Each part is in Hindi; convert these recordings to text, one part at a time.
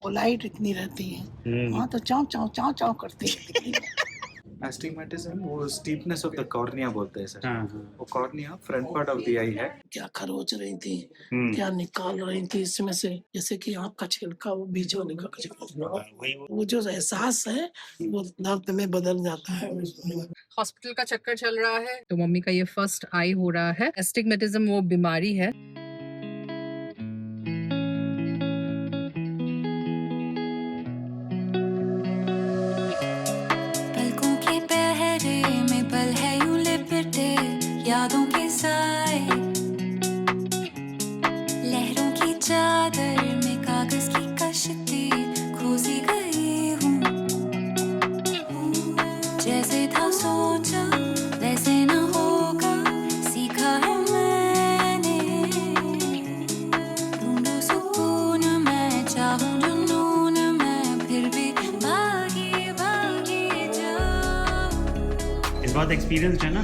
पोलाइट इतनी रहती है, वहाँ तो चाव चाव चाव चाव करती है। एस्टिग्मेटिज्म वो स्टीपनेस ऑफ द कॉर्निया बोलते हैं सर। हाँ, वो cornea front part of the eye है। क्या खरोच रही थी, क्या निकाल रही थी इसमें से, जैसे कि आँख का छिलका वो बीच वाले का छिलका, वो जो एहसास है वो दर्द में बदल जाता है। हॉस्पिटल का चक्कर चल रहा है, तो मम्मी का ये फर्स्ट आई हो रहा है। एस्टिग्मेटिज्म वो बीमारी है। पलकों के पहरे में पल है यूं लिपटे, यादों के साए, लहरों की चादर में कागज की कश्ती खोसी गई हूँ। जैसे था सोचा वैसे न होगा, सीखा है मैंने। ढूंढूं सुकून मैं, चाहूं जुनून मैं, फिर भी भागी भागी जाऊं। इस बात एक्सपीरियंस है ना।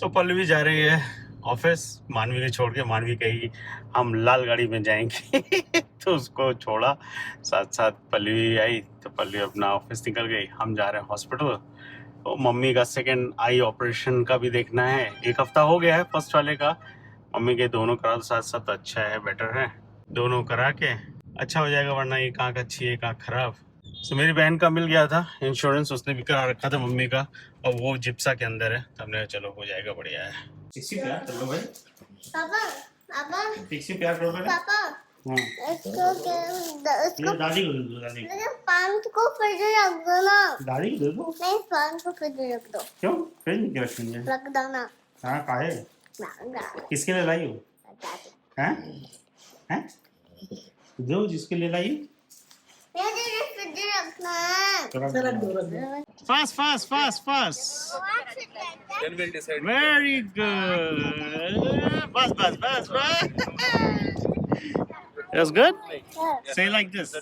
तो पल्लवी जा रही है ऑफिस, मानवी को छोड़ के। मानवी कही हम लाल गाड़ी में जाएंगे तो उसको छोड़ा, साथ साथ पल्लवी आई। तो पल्लवी अपना ऑफिस निकल गई, हम जा रहे हैं हॉस्पिटल। तो मम्मी का सेकंड आई ऑपरेशन का भी देखना है। 1 हफ्ता हो गया है फर्स्ट वाले का। मम्मी के दोनों करा तो साथ साथ अच्छा है, बेटर है। दोनों करा के अच्छा हो जाएगा, वरना एक आँख अच्छी है एक आँख खराब। तो मेरी बहन का मिल गया था इंश्योरेंस, उसने भी करा रखा था मम्मी का, और वो जिप्सा के अंदर है। तो हमने कहा चलो हो जाएगा, बढ़िया है। फिक्सी प्यार कर लो भाई। पापा पापा फिक्सी प्यार करो भाई। पापा हाँ, इसको दादी को दे दो, दादी को। पान को फ्रिज में रख दो ना। दादी को दे दो। नहीं, पान को फ्रिज में रख दो। क्यों फ्रिज में क्यों रखेंगे? रख दो ना। हाँ, काहे? किसके लिए लाई हो? हैं? हैं? दो जिसके लिए लाई। मेरे फ्रिज में रखना है। रख दो। Fast, fast, fast, fast. Then we'll decide. Very good. Fast, fast, fast, fast. That's good. Say like this.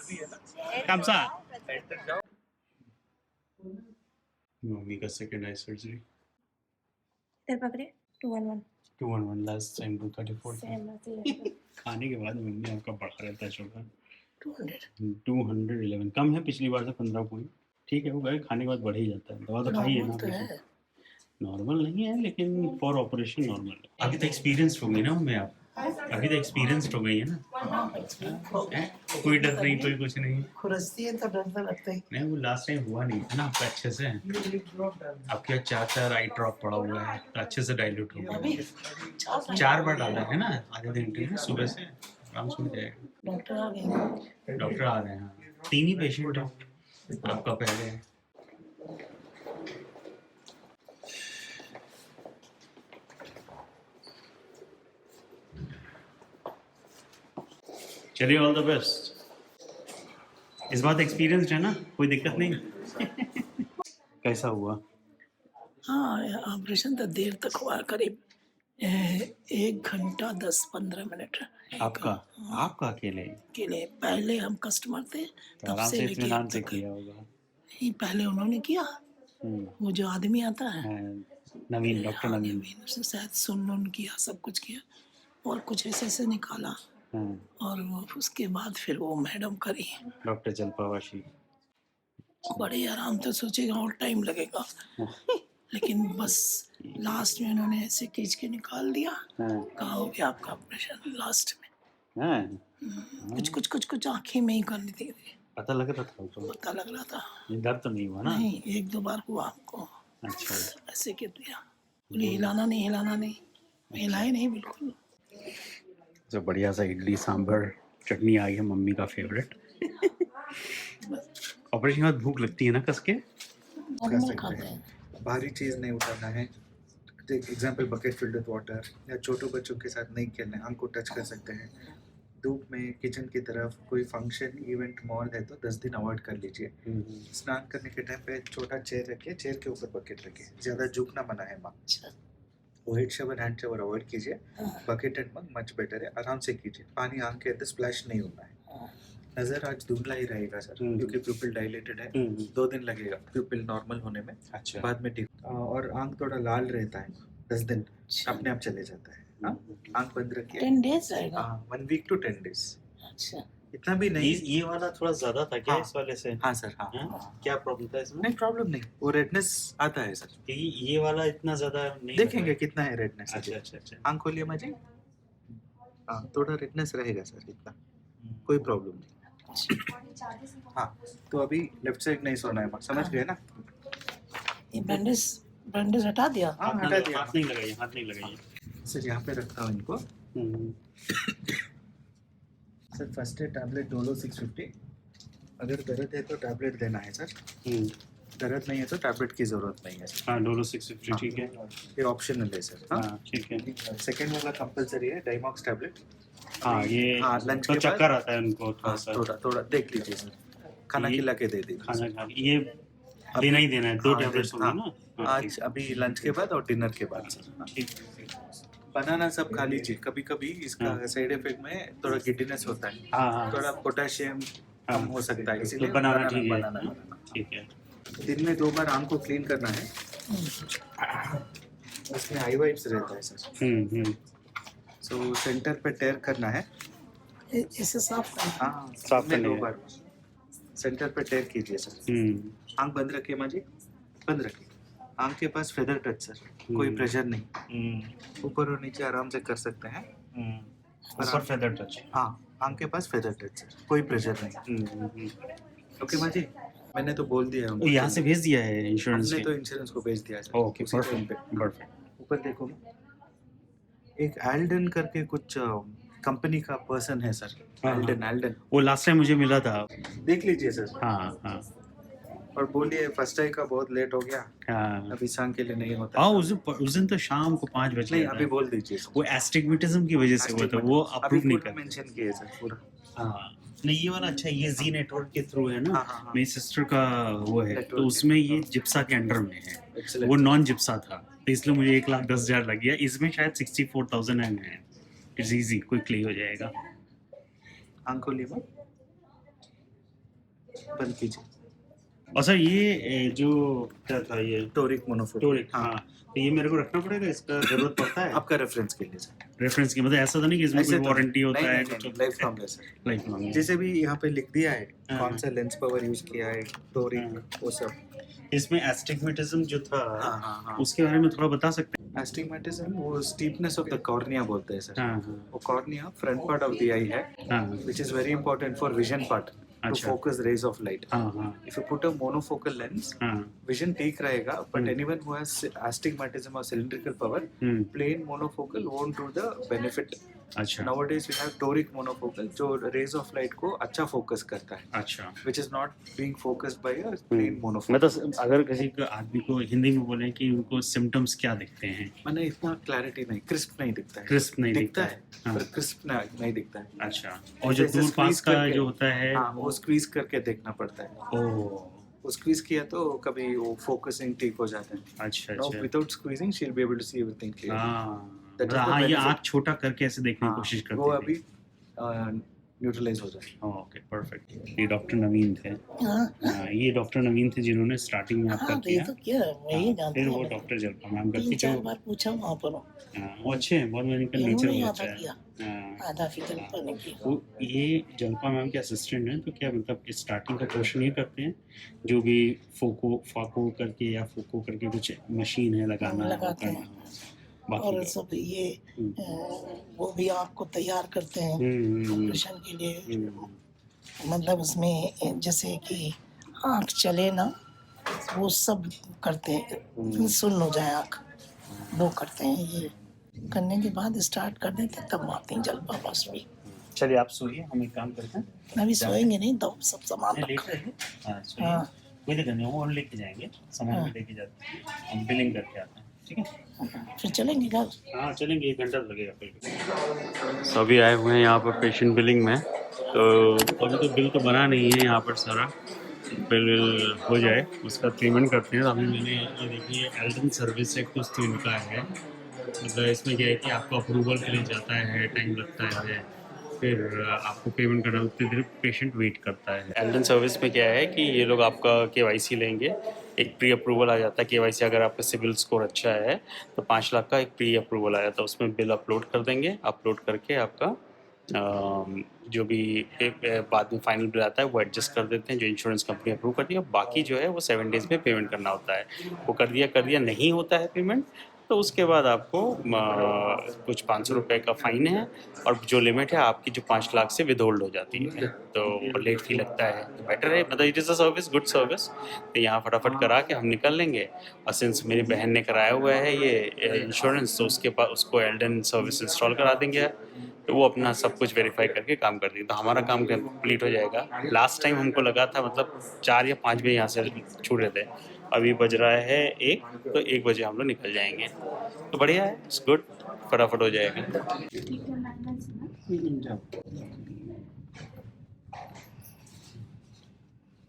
Kamsa. Mummy का सेकंड आई सर्जरी। इधर पकड़े 211 211 लास्ट टाइम 234। खाने के बाद मम्मी आपका बढ़ा रहता है शुगर। 211 कम है पिछली बार से 15 पॉइंट। ठीक है, वो गए खाने के बाद बढ़ ही जाता है। दवा तो खाई है ना, नॉर्मल नहीं है लेकिन फॉर ऑपरेशन नॉर्मल है। अभी तो एक्सपीरियंस हो गई ना मम्मी आप, अभी तो एक्सपीरियंस हो गई है ना। कोई डर नहीं, कोई कुछ नहीं। खुरसती है तो डर तो लगता ही नहीं, वो लास्ट टाइम हुआ नहीं था ना आपका अच्छे से। आपके 4 आई ड्रॉप पड़ा हुआ है, अच्छे से डाइल्यूट हो गया। 4 बार डाला है ना आधे घंटे में, सुबह से आराम से हो जाएगा। डॉक्टर आ गए। डॉक्टर आ रहे हैं। 3 ही पेशेंट है आपका पहले है। चलिए, ऑल द बेस्ट। इस बात एक्सपीरियंस है ना, कोई दिक्कत नहीं। कैसा हुआ? हाँ, ऑपरेशन तो देर तक हुआ, करीब 1 घंटा 10-15 मिनट। आपका अकेले? पहले हम कस्टमर थे, तब आराम से से लेके इत्मीनान अब से तक। किया होगा। नहीं, पहले उन्होंने किया, वो जो आदमी आता है नवीन, डॉक्टर नवीन। उसने शायद सुन किया, सब कुछ किया और कुछ ऐसे निकाला। और उसके बाद फिर वो मैडम करी, डॉक्टर जलपावाशी। बड़े आराम से सोचेगा और टाइम लगेगा, लेकिन बस लास्ट में उन्होंने ऐसे खींच के निकाल दिया। कहा हो गया आपका ऑपरेशन लास्ट में। कुछ आंखें में ही करनी थी। पता लग रहा था तो? पता लग रहा था। दर्द तो नहीं हुआ ना? नहीं, 1-2 बार हुआ हमको। अच्छा, ऐसे कर दिया, बोले हिलाना नहीं, हिलाए नहीं बिल्कुल। तो बढ़िया सा इडली सांभर चटनी आई है, मम्मी का फेवरेट। ऑपरेशन के बाद भूख लगती है ना कस के? खाते हैं। भारी चीज़ नहीं उठाना है। Example bucket filled with water, या छोटों बच्चों के साथ नहीं खेलना है, हमको टच कर सकते हैं। धूप में किचन की तरफ कोई फंक्शन इवेंट मॉल है तो 10 दिन अवॉइड कर लीजिए। स्नान करने के टाइम पे छोटा चेयर रखिए, चेयर के ऊपर बकेट रखिए, ज़्यादा झुकना मना है माँ। Head shower hand shower avoid कीजिए। Bucket and mug much better है, आराम से कीजिए। पानी आंख के अंदर स्प्लैश नहीं होना है। नज़र आज धुंधला ही रहेगा सर, क्योंकि प्यूपिल डायलेटेड है। 2 दिन लगेगा प्यूपिल नॉर्मल होने में। अच्छा, बाद में ठीक। और आंख थोड़ा लाल रहता है, 10 दिन अपने आप चले जाता है। हाँ, आंख बंद रखिए। 10 days रहेगा। 1 week to 10 days। अच्छा। इतना भी नहीं। ये वाला थोड़ा ज्यादा था क्या हाँ। इस वाले से? हाँ सर, हाँ। हाँ? क्या प्रॉब्लम था इसमें? नहीं प्रॉब्लम नहीं, वो रेडनेस आता है सर। क्योंकि ये वाला इतना ज्यादा नहीं देखेंगे लगा। कितना है रेडनेस। अच्छा अच्छा अच्छा। आंख खोलिए माजी। हाँ, थोड़ा रेडनेस रहेगा सर, इतना कोई प्रॉब्लम नहीं। हाँ, तो अभी लेफ्ट साइड नहीं सोना है, समझ गए ना? ये बैंडेज हटा दिया। हाँ, हटा दिया। हाथ नहीं लगाइए। सर यहाँ पे रखता हूँ इनको। Sir first aid tablet Dolo 650। अगर दर्द है तो टैबलेट देना है सर। दर्द नहीं है तो टैबलेट की जरूरत नहीं है सर। हाँ, डोलो 650 ठीक है। ये ऑप्शनल है सर। हाँ, हाँ ठीक है। सेकेंड वाला कंपलसरी है, डाइमॉक्स टैबलेट। हाँ ये हाँ, लंच तो के बाद। चक्कर आता है उनको थोड़ा हाँ, सा। थोड़ा देख लीजिए सर, खाना ये- खिला के दे दीजिए। खाना खा ये देना ही देना है। 2 हाँ, टैबलेट्स होंगे हाँ, ना? हाँ, आज ठीक अभी लंच के बाद और डिनर के बाद सर। हाँ। ठीक। बनाना सब खा लीजिए, कभी कभी इसका हाँ। साइड इफेक्ट में थोड़ा गिड्डीनेस होता है, हाँ हाँ थोड़ा पोटेशियम हाँ। कम हो सकता है, इसीलिए तो बनाना ठीक है। बनाना। ठीक है। दिन में 2 बार आंख को क्लीन करना है। उसमें आई वाइप्स रहता है सर। सो सेंटर पे टेयर करना है। इसे साफ करना। हाँ, साफ दिन में करने 2 है। बार सेंटर पे टेयर कीजिए सर। आंख बंद रखिए माजी, बंद रखिए। आंख के पास फेदर टच सर, कोई प्रेशर नहीं, ऊपर और नीचे आराम से कर सकते हैं। ऊपर फेदर टच। हाँ, आंख के पास फेदर टच सर, कोई प्रेशर नहीं। ओके माजी, मैंने तो बोल दिया है उनको। यहाँ से भेज दिया है इंश्योरेंस हमने के? तो इंश्योरेंस को भेज दिया सर। ओके उसी टाइम परफेक्ट पे। परफेक्ट। ऊपर देखो, एक एल्डन करके कुछ कंपनी का पर्सन है सर। हाँ, एल्डन वो लास्ट टाइम मुझे मिला था। देख लीजिए सर, हाँ हाँ और बोलिए फर्स्ट आई का बहुत लेट हो गया, हाँ। अभी शाम के लिए नहीं होता। हाँ उस दिन तो शाम को 5 बजे नहीं, गया था। अभी बोल दीजिए वो एस्टिग्मेटिज्म की वजह से हुआ था, वो अप्रूव नहीं कर। मेंशन किए सर पूरा। हाँ नहीं ये वाला अच्छा, ये जी नेटवर्क के थ्रू है ना। हाँ, हाँ, हाँ। मेरी सिस्टर का वो है, Network तो उसमें है। ये जिप्सा के अंडर में है। Excellent। वो नॉन जिप्सा था, तो इसलिए मुझे 1,10,000 लग गया। इसमें शायद 64,000 है। इट्स इजी, क्विकली हो जाएगा। आंख खोलिए मत, बंद कीजिए। और सर ये जो क्या था ये टोरिक मोनोफोक। टोरिक, हाँ तो ये मेरे को रखना पड़ेगा, इसका जरूरत पड़ता है? आपका रेफरेंस के लिए सर। रेफरेंस की मतलब ऐसा तो नहीं कि इसमें कोई वारंटी होता है? लाइफ लॉन्ग है सर। Life long. जैसे भी यहाँ पे लिख दिया है हाँ। कौन सा लेंस पावर यूज किया है, टोरिक, वो सब। इसमें एस्टिग्मेटिज्म जो था हाँ। उसके बारे में थोड़ा बता सकते हैं? एस्टिग्मेटिज्म वो स्टीपनेस ऑफ द कॉर्निया बोलते हैं सर। हाँ वो cornea front part of the eye है, हाँ which is very important for vision part to अच्छा। focus rays of light. हाँ हाँ If you put a monofocal lens, हाँ vision ठीक रहेगा, but anyone who has astigmatism or cylindrical power, plain monofocal won't do the benefit. अच्छा Nowadays we have toric monofocal जो rays of light को अच्छा focus करता है, अच्छा। which is not being focused by a plain monofocal. मतलब अगर किसी को आदमी को हिंदी में बोले कि उनको सिम्टम्स क्या दिखते हैं? मैंने इतना क्लैरिटी नहीं, क्रिस्प नहीं दिखता है। क्रिस्प नहीं दिखता दिखता है, हाँ। पर क्रिस्प नहीं दिखता है। अच्छा, और जो जैसे दूर पास squeeze का करके- जो होता है हाँ, वो स्क्वीज करके देखना पड़ता है। ओह वो स्क्वीज किया तो कभी वो फोकसिंग ठीक हो जाता है। अच्छा Now, अच्छा। without squeezing, she'll be able to see everything clearly. हाँ That is the हाँ, ये benefit. आँख छोटा करके ऐसे देखने की हाँ, कोशिश करते वो थे। अभी न्यूट्रलाइज हो जाए। Okay perfect. ये डॉक्टर नवीन थे। हाँ हाँ, ये डॉक्टर नवीन थे जिन्होंने स्टार्टिंग में आपका हाँ, तो ये किया। तो क्या है, वही हाँ, जानते फिर हैं वो मैं। डॉक्टर जलपा मैम करके 3-4 जो बार पूछा वहाँ पर। हाँ, वो अच्छे हैं, बहुत मेडिकल नेचर इन्होंने बहुत आधा अच्छा है। किया, हाँ, आधा फिक्र पर नहीं किया। वो ये जलपा मैम के असिस्टेंट हैं, तो क्या मतलब स्टार्टिंग का पोर्शन ये करते हैं, जो भी फाको करके या फोको करके कुछ मशीन है लगाना है, वो लगाते करना हैं। है। बाकी और का- सब ये हम्म। वो भी आपको तैयार करते हैं हम्म, ऑपरेशन के लिए। हम्म, मतलब उसमें जैसे कि आँख चले ना, वो सब करते हैं, सुन हो जाए आँख, वो करते हैं। ये करने के बाद स्टार्ट कर देते हैं, तब आते हैं जलपा पास भी। चलिए आप सोइए, हम एक काम करते हैं। अभी सोएंगे नहीं, तो सब सामान नहीं, लेट रखा रहे है। हैं। हाँ सोइए, हाँ। कोई दिक्कत नहीं, वो लेके जाएंगे, सामान हाँ। भी लेके जाते हैं, हम बिलिंग करके आते हैं, ठीक है? फिर चलेंगे घर। हाँ चलेंगे, 1 घंटा लगेगा फिर। सभी आए हुए हैं यहाँ पर पेशेंट बिलिंग में, तो अभी तो बिल तो बना नहीं है यहाँ पर सारा। बिल हो जाए उसका पेमेंट करते हैं। अभी मैंने ये देखिए एल्डन सर्विस एक कुछ तो इनका है, मतलब इसमें क्या है कि आपको अप्रूवल के लिए जाता है, टाइम लगता है, फिर आपको पेमेंट करना, उतनी देर पेशेंट वेट करता है। एल्डन सर्विस में क्या है कि ये लोग आपका KYC लेंगे, एक प्री अप्रूवल आ जाता है केवाईसी, अगर आपका सिविल स्कोर अच्छा है तो 5 लाख का एक प्री अप्रूवल आ जाता है, उसमें बिल अपलोड कर देंगे, अपलोड करके आपका जो भी बाद में फाइनल बिल आता है वो एडजस्ट कर देते हैं, जो इंश्योरेंस कंपनी अप्रूव करती है। बाकी जो है वो 7 डेज़ में पेमेंट करना होता है, वो कर दिया नहीं होता है पेमेंट तो उसके बाद आपको कुछ 500 रुपये का फ़ाइन है, और जो लिमिट है आपकी जो 5 लाख से विदहोल्ड हो जाती है, तो लेट फी लगता है। तो बेटर है, मतलब it is a service, good service. तो यहाँ फटाफट करा के हम निकल लेंगे, और सिंस मेरी बहन ने कराया हुआ है ये इंश्योरेंस, तो उसके पास उसको एल्डन सर्विस इंस्टॉल करा देंगे, तो वो अपना सब कुछ वेरीफाई करके काम कर देंगे, तो हमारा काम कंप्लीट हो जाएगा। लास्ट टाइम हमको लगा था मतलब 4 या 5 बजे यहाँ से छूट रहे थे, अभी बज रहा है 1, तो 1 बजे हम लोग निकल जाएंगे, तो बढ़िया है, इट्स गुड, फटाफट हो जाएगा।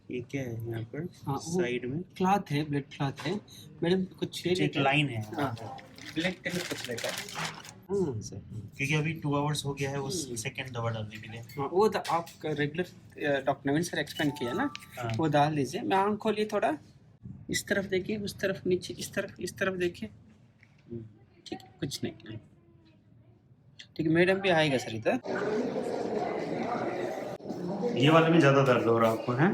ये क्या है यहाँ पर साइड में? क्लॉथ है, ब्लड क्लॉथ है मैडम, कुछ एक लाइन है, ब्लड का कुछ लेकर। हाँ सर, क्योंकि अभी 2 आवर्स हो गया है वो सेकंड दवा डालने के लिए। हाँ, वो आप रेगुलर डॉक्टर नवीन सर एक्सप्लेन किया ना, हाँ। वो डाल दीजिए। मैं आँख खोलिए थोड़ा, इस तरफ देखिए, उस तरफ नीचे, इस तरफ देखिए। ठीक है, कुछ नहीं। ठीक है, मैडम भी आएगा सर इधर। ये वाले में ज़्यादा दर्द हो रहा है आपको, है?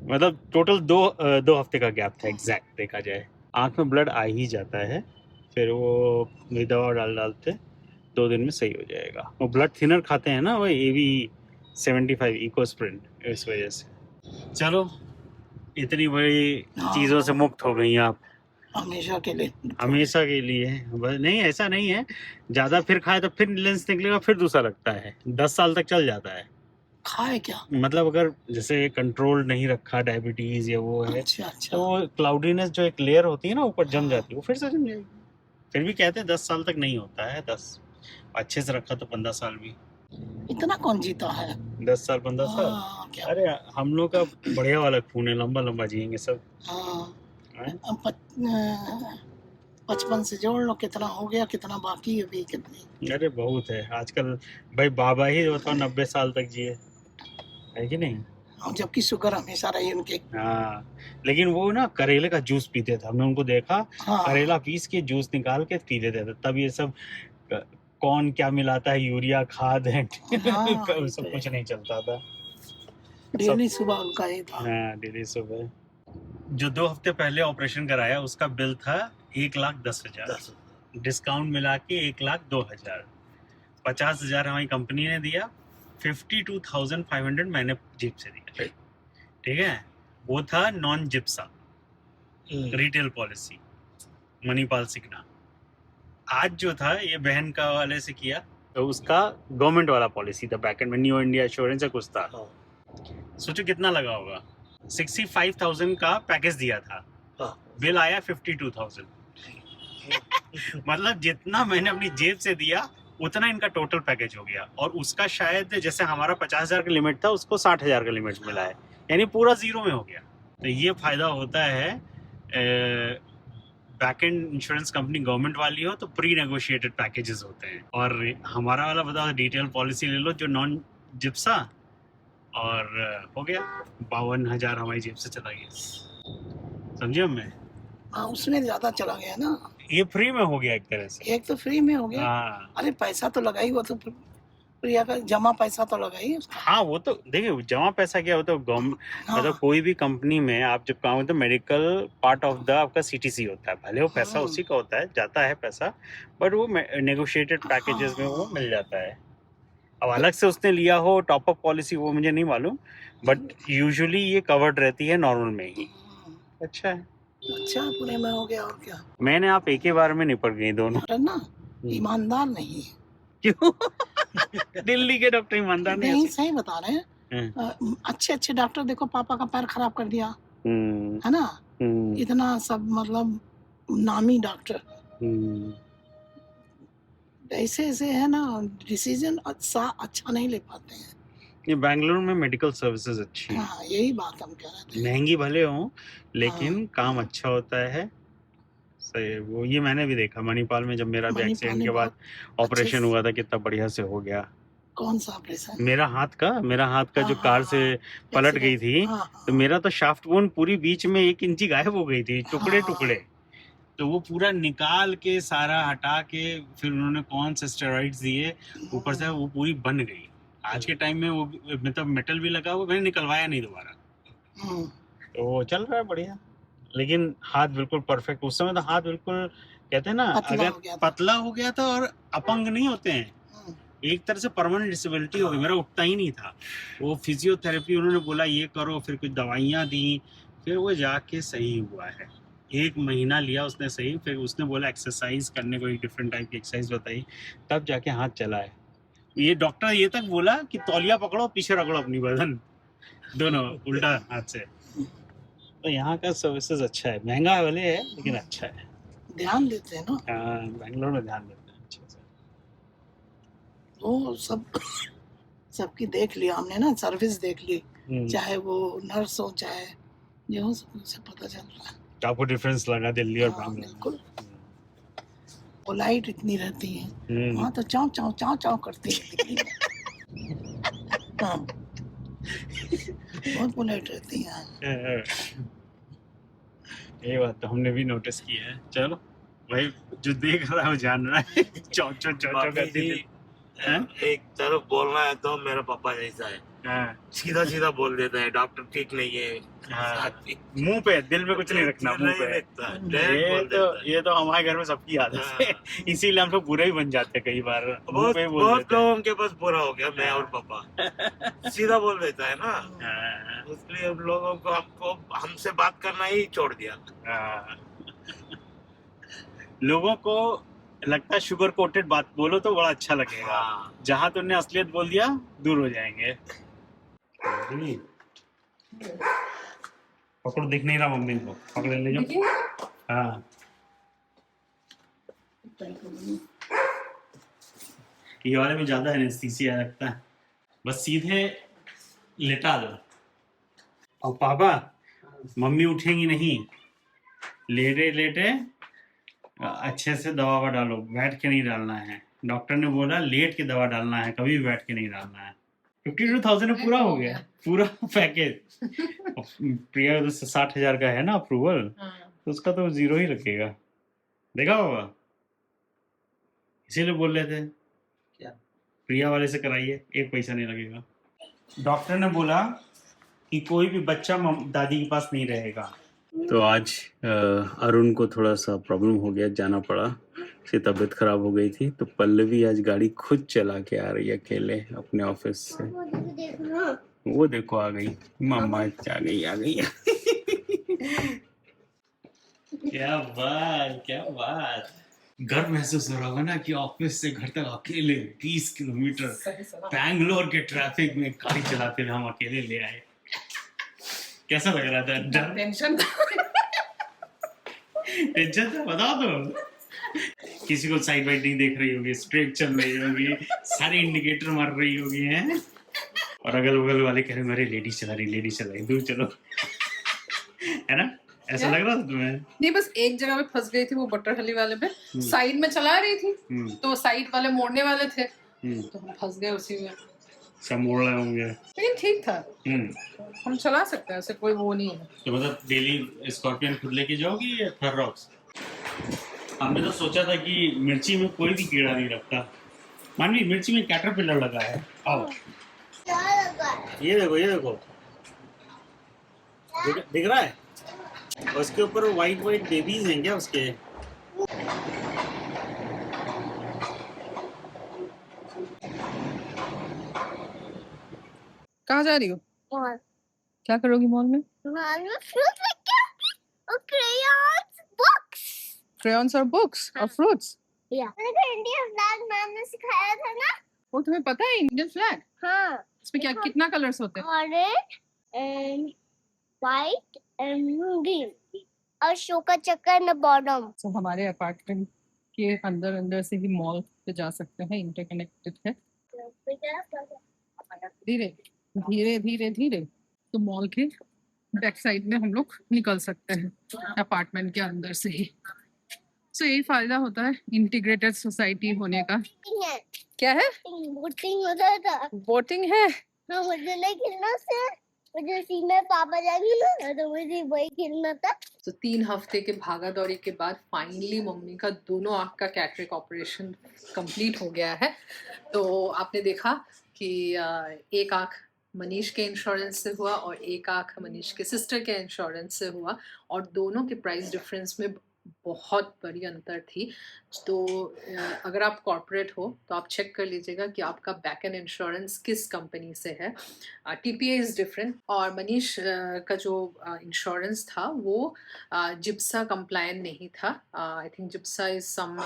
मतलब टोटल 2 हफ्ते का गैप था एग्जैक्ट, देखा जाए। आँख में ब्लड आ ही जाता है, फिर वो दवा डालते 2 दिन में सही हो जाएगा। वो ब्लड थिनर खाते हैं ना, वो AV75 इकोस्प्रिंट, इस वजह से। चलो, इतनी बड़ी चीज़ों से मुक्त हो गई आप हमेशा के लिए। हमेशा के लिए। बस नहीं, ऐसा नहीं है, ज़्यादा फिर खाए तो फिर लेंस निकलेगा, फिर दूसरा लगता है, 10 साल तक चल जाता है। खाए क्या? मतलब अगर जैसे कंट्रोल नहीं रखा, डायबिटीज या वो है, अच्छा अच्छा। तो वो क्लाउडीनेस जो एक लेयर होती है ना ऊपर जम जाती है, वो फिर से जम जाएगी। फिर भी कहते हैं 10 साल तक नहीं होता है, 10 अच्छे से रखा तो 15 साल भी। इतना कौन जीता है? 10 साल 15 साल, हाँ, क्या? अरे हम लोग का बढ़िया वाला खून है, लंबा लंबा जिएंगे सब। हाँ, हैं? 55 से जोड़ लो, कितना हो गया, कितना बाकी है अभी, कितनी? अरे बहुत है आजकल भाई, बाबा ही जो था 90 साल तक जिए, है कि नहीं? और जबकि शुगर हमेशा रही उनके। हाँ, लेकिन वो ना करेले का जूस पीते थे, हमने उनको देखा, हाँ, करेला पीस के जूस निकाल के पी लेते थे, तब ये सब कौन क्या मिलाता है, यूरिया खाद है हाँ, सब कुछ नहीं चलता था। डेली सुबह उनका ये था। हाँ, डेली सुबह। जो 2 हफ्ते पहले ऑपरेशन कराया उसका बिल था 1,10,000, डिस्काउंट मिला के 1,02,000, 50,000 हमारी कंपनी ने दिया, 52,500 मैंने जेब से दिया, ठीक है? वो था नॉन जिप्सा रिटेल पॉलिसी, मणिपाल सिग्ना। आज जो था ये बहन का वाले से किया, तो उसका गवर्नमेंट वाला पॉलिसी था, बैकेंड में न्यू इंडिया एश्योरेंस या कुछ था। सोचो कितना लगा होगा, 65,000 का पैकेज दिया था, बिल आया 52,000 मतलब जितना मैंने अपनी जेब से दिया उतना इनका टोटल पैकेज हो गया, और उसका शायद जैसे हमारा 50,000 का लिमिट था, उसको 60,000 का लिमिट मिला है, यानी पूरा जीरो में हो गया। तो ये फायदा होता है, back and insurance company government वाली हो तो प्री नेगोशिएटेड पैकेजेस होते हैं, और हमारा वाला बताओ डिटेल पॉलिसी ले लो जो नॉन जिप्सा, और हो गया 52,000 हमारी जेब से चला गया, समझे हमें? हाँ, उसमें ज्यादा चला गया ना, ये फ्री में हो गया एक तरह से। एक तो फ्री में हो गया। हाँ अरे पैसा तो लगाई, वो तो प्रिया का जमा पैसा तो लगाई उसका। हाँ, वो तो देखिए जमा पैसा क्या होता है, गवर्नमेंट मतलब कोई भी कंपनी में आप जब काम होता है, मेडिकल पार्ट ऑफ द आपका CTC होता है, भले वो पैसा उसी का होता है, जाता है पैसा, बट वो नेगोशिएटेड पैकेजेस में वो मिल जाता है। अब अलग से उसने लिया हो टॉप अप पॉलिसी, वो मुझे नहीं मालूम, बट यूजुअली ये कवर्ड रहती है नॉर्मल में ही। अच्छा है, अच्छा पूरे में हो गया, और क्या? मैंने आप एक ही बार में निपट गई दोनों। अरे ना, ईमानदार नहीं है। क्यों? दिल्ली के डॉक्टर ईमानदार नहीं, सही बता रहे हैं। अच्छे अच्छे डॉक्टर देखो, पापा का पैर खराब कर दिया, है ना? इतना सब मतलब नामी डॉक्टर, ऐसे ऐसे है ना, डिसीजन अच्छा नहीं ले पाते हैं। ये बेंगलुरु में मेडिकल सर्विसेज अच्छी है। हाँ, यही बात हम कह रहे थे। महंगी भले हो लेकिन काम अच्छा होता है, सही। वो ये मैंने भी देखा मणिपाल में, जब मेरा भी मणिपाल एक्सीडेंट में के बाद बहुत ऑपरेशन अच्छे हुआ था, कितना बढ़िया से हो गया। कौन सा ऑपरेशन? मेरा हाथ का जो हाँ, कार से हाँ, पलट गई एक्सीडेंट। थी, हाँ, हाँ, तो मेरा तो शाफ्ट बोन पूरी बीच में 1 इंची गायब हो गई थी, टुकड़े हाँ। टुकड़े। तो वो पूरा निकाल के सारा हटा के फिर उन्होंने कौन से स्टेरॉइड्स दिए, ऊपर से वो पूरी बन गई। आज के टाइम में वो मतलब मेटल भी लगा हुआ, मैंने निकलवाया नहीं दोबारा। हम्म, तो वो चल रहा है बढ़िया, लेकिन हाथ बिल्कुल परफेक्ट। उस समय तो हाथ बिल्कुल, कहते हैं ना, पतला अगर हो गया था। पतला हो गया था और अपंग नहीं होते हैं, हम्म, एक तरह से परमानेंट डिसेबिलिटी हो गई, मेरा उठता ही नहीं था। वो फिजियोथेरेपी उन्होंने बोला ये करो, फिर कुछ दवाइयाँ दी, फिर वो जाके सही हुआ है। 1 महीना लिया उसने सही, फिर उसने बोला एक्सरसाइज करने को, एक डिफरेंट टाइप की एक्सरसाइज बताई, तब जाके हाथ चला है। ये डॉक्टर ये तक बोला कि तौलिया पकड़ो, पीछे रगड़ो अपनी बदन, दोनों उल्टा हाथ से। तो यहाँ का सर्विसेज अच्छा है, महंगा भले है लेकिन अच्छा है। ध्यान देते हैं ना हाँ, बैंगलोर में ध्यान देते हैं अच्छे से। वो सब। सबकी देख लिया हमने ना, सर्विस देख ली, हम्म, चाहे वो नर्स हो चाहे जो हो, सबसे पता चल रहा है। तो आपको डिफरेंस लगा दिल्ली और हाँ, बैंगलोर बिल्कुल। पोलाइट इतनी रहती है, में? वहाँ तो चाव चाव चाव चाव करती है दिल्ली में। हाँ, बहुत पोलाइट रहती है। ये बात तो हमने भी नोटिस की है। चलो भाई, जो देख रहा है वो जान रहा है। चौ चौ चौ चौ बाकी करती जी, थी। हैं? एक तरफ बोलना है तो मेरा पापा जैसा है, हाँ, सीधा सीधा बोल देता है डॉक्टर ठीक नहीं है, हाँ, साथ- मुंह पे, दिल में कुछ नहीं रखना, मुंह नहीं पे। रखता, direct बोल देता है। ये तो हमारे घर में सबकी आदत है। हाँ। इसीलिए हम लोग बुरे ही बन जाते हैं कई बार, मुंह बहुत पे ही बोल बहुत देते हैं। लोगों के पास बुरा हो गया मैं और पापा, सीधा बोल देता है ना, हाँ, इसलिए अब लोगों को हमको हमसे बात करना ही छोड़ दिया। हाँ। लोगों को लगता है शुगर कोटेड बात बोलो तो बड़ा अच्छा लगेगा, हाँ। जहां तुमने असलियत बोल दिया दूर हो जाएंगे। पकड़ो, दिख नहीं रहा मम्मी को, पकड़ ले जाओ। हाँ, ये वाले में ज्यादा एनेस्थीसिया लगता है, बस सीधे लेटा दो। और पापा, मम्मी उठेंगी नहीं, लेटे लेटे अच्छे से दवा ववा डालो, बैठ के नहीं डालना है। डॉक्टर ने बोला लेट के दवा डालना है, कभी भी बैठ के नहीं डालना है। 52,000 में पूरा हो गया, पूरा पैकेज। प्रिया तो 60,000 का है ना अप्रूवल, तो उसका तो 0 ही रखेगा। देखा बाबा, इसीलिए बोल रहे थे क्या? प्रिया वाले से कराइए, 1 पैसा नहीं लगेगा। डॉक्टर ने बोला कि कोई भी बच्चा दादी के पास नहीं रहेगा। तो आज अरुण को थोड़ा सा प्रॉब्लम हो गया, जाना पड़ा, उसकी तबीयत खराब हो गई थी। तो पल्लवी आज गाड़ी खुद चला के आ रही है अकेले अपने ऑफिस से। वो देखो आ गई, मम्मा आ गई। क्या बात, क्या बात। गर्व महसूस हो रहा होगा ना कि ऑफिस से घर तक अकेले 20 किलोमीटर बैंगलोर के ट्रैफिक में गाड़ी चलाते हुए हम अकेले ले आए। कैसा लग रहा था? डर, टेंशन टेंशन था, बताओ तो। किसी को साइड वाइड नहीं देख रही होगी, स्ट्रेट चल रही होगी, सारे इंडिकेटर मार रही होगी हैं, और अगल बगल वाले कह रहे मेरे लेडीज चला रही, दूर चलो। है ना, ऐसा लग रहा था तुम्हें? नहीं, बस एक जगह पे फंस गई थी, वो बट्टरहली वाले पे साइड में चला रही थी, तो साइड वाले मोड़ने वाले थे, तो हम फंस गए उसी में। सब मोड़ रहे होंगे, लेकिन ठीक था, हम चला सकते हैं, ऐसे कोई वो नहीं है। तो मतलब डेली स्कॉर्पियन खुद लेके जाओगी या थर्रॉक्स? हमने तो सोचा था कि मिर्ची में कोई भी कीड़ा नहीं लगता। मानवी, मिर्ची में कैटरपिलर लगा है। आओ, ये देखो दिख रहा है? उसके ऊपर वाइट बेबीज हैं क्या उसके? कहाँ जा रही हो? और क्या करोगी मॉल में? fruit और crayons, books. क्रेयॉन्स और बुक्स और fruits. Yeah. Indian flag ma'am ने सिखाया था ना? वो तुम्हें पता है इंडियन फ्लैग? हाँ. इसमें क्या कितना कलर्स होते हैं? Orange and white and green. और अशोका चक्कर in the bottom. तो हमारे अपार्टमेंट के अंदर से ही मॉल पे जा सकते हैं, इंटरकनेक्टेड है। धीरे तो मॉल के बैक साइड में हम लोग निकल सकते हैं अपार्टमेंट के अंदर से ही। सो यही फायदा होता है इंटीग्रेटेड सोसाइटी होने का। है क्या है? बोटिंग होता था। वोटिंग है। हाँ, मुझे नहीं खेलना से, मुझे सीधे पापा जाएंगे ना तो मुझे वही खेलना था। तो 3 हफ्ते के भागा दौड़ी के बाद फाइनली मम्मी का दोनों आँख का कैटरेक्ट ऑपरेशन कंप्लीट हो गया है। तो आपने देखा कि एक आँख मनीष के इंश्योरेंस से हुआ और एक आँख मनीष के सिस्टर के इंश्योरेंस से हुआ, और दोनों के प्राइस डिफरेंस में बहुत बड़ी अंतर थी। तो अगर आप कॉर्पोरेट हो तो आप चेक कर लीजिएगा कि आपका बैक एंड इंश्योरेंस किस कंपनी से है। TPA इज़ डिफरेंट, और मनीष का जो इंश्योरेंस था वो जिप्सा कंप्लायंट नहीं था। I think GIPSA is some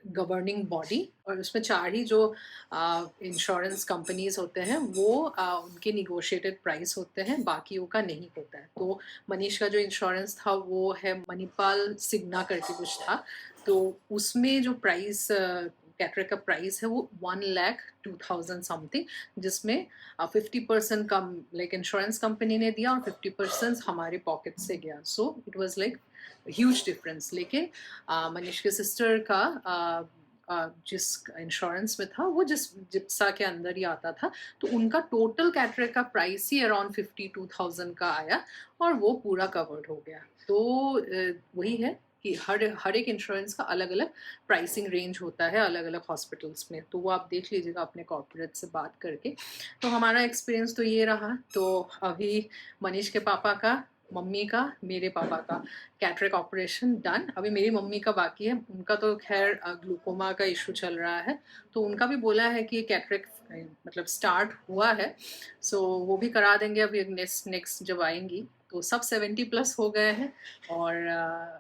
governing body, और उसमें 4 ही जो इंश्योरेंस कंपनीज होते हैं वो उनके निगोशिएटेड प्राइस होते हैं, बाकियों का नहीं होता है। तो मनीष का जो इंश्योरेंस था वो है मणिपाल सिग्ना करके कुछ था, तो उसमें जो प्राइस कैटरेक्ट का प्राइस है वो 1,02,000 समथिंग, जिसमें 50% कम लाइक इंश्योरेंस कंपनी ने दिया और 50% हमारे पॉकेट से गया। So it was like huge difference. लेकिन मनीष के सिस्टर का जिस इंश्योरेंस में था वो जिस जिप्सा के अंदर ही आता था, तो उनका टोटल कैटरेक्ट का प्राइस ही अराउंड 52,000 का आया और वो पूरा कवर्ड हो गया। तो वही है कि हर एक इंश्योरेंस का अलग अलग प्राइसिंग रेंज होता है अलग अलग हॉस्पिटल्स में, तो वो आप देख लीजिएगा अपने कॉर्पोरेट से बात करके। तो हमारा एक्सपीरियंस तो ये रहा। तो अभी मनीष के पापा का, मम्मी का, मेरे पापा का कैटरेक्ट ऑपरेशन डन। अभी मेरी मम्मी का बाकी है, उनका तो खैर ग्लूकोमा का इशू चल रहा है, तो उनका भी बोला है कि कैटरेक्ट मतलब स्टार्ट हुआ है, सो वो भी करा देंगे अभी नेक्स्ट जब आएंगी। तो सब 70+ हो गए हैं, और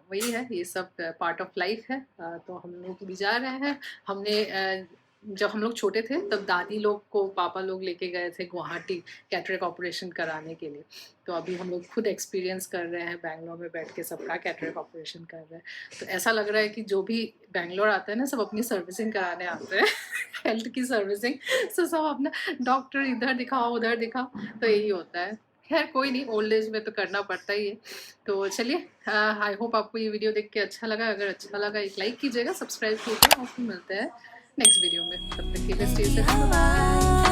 वही है, ये सब पार्ट ऑफ लाइफ है। तो हम लोग भी जा रहे हैं। हमने जब हम लोग छोटे थे तब दादी लोग को पापा लोग लेके गए थे गुवाहाटी कैटरेक्ट ऑपरेशन कराने के लिए, तो अभी हम लोग खुद एक्सपीरियंस कर रहे हैं, बैंगलोर में बैठ के सबका कैटरेक्ट ऑपरेशन कर रहे हैं। तो ऐसा लग रहा है कि जो भी बैंगलोर आते हैं ना सब अपनी सर्विसिंग कराने आते हैं हेल्थ की सर्विसिंग, सो सब अपना डॉक्टर इधर दिखाओ उधर दिखाओ, तो यही होता है। खैर कोई नहीं, ओल्ड एज में तो करना पड़ता ही है। तो चलिए, आई होप आपको ये वीडियो देख के अच्छा लगा। अगर अच्छा लगा एक लाइक कीजिएगा, सब्सक्राइब कीजिएगा, और फिर मिलते हैं नेक्स्ट वीडियो में। तब तक के लिए स्टे सेफ।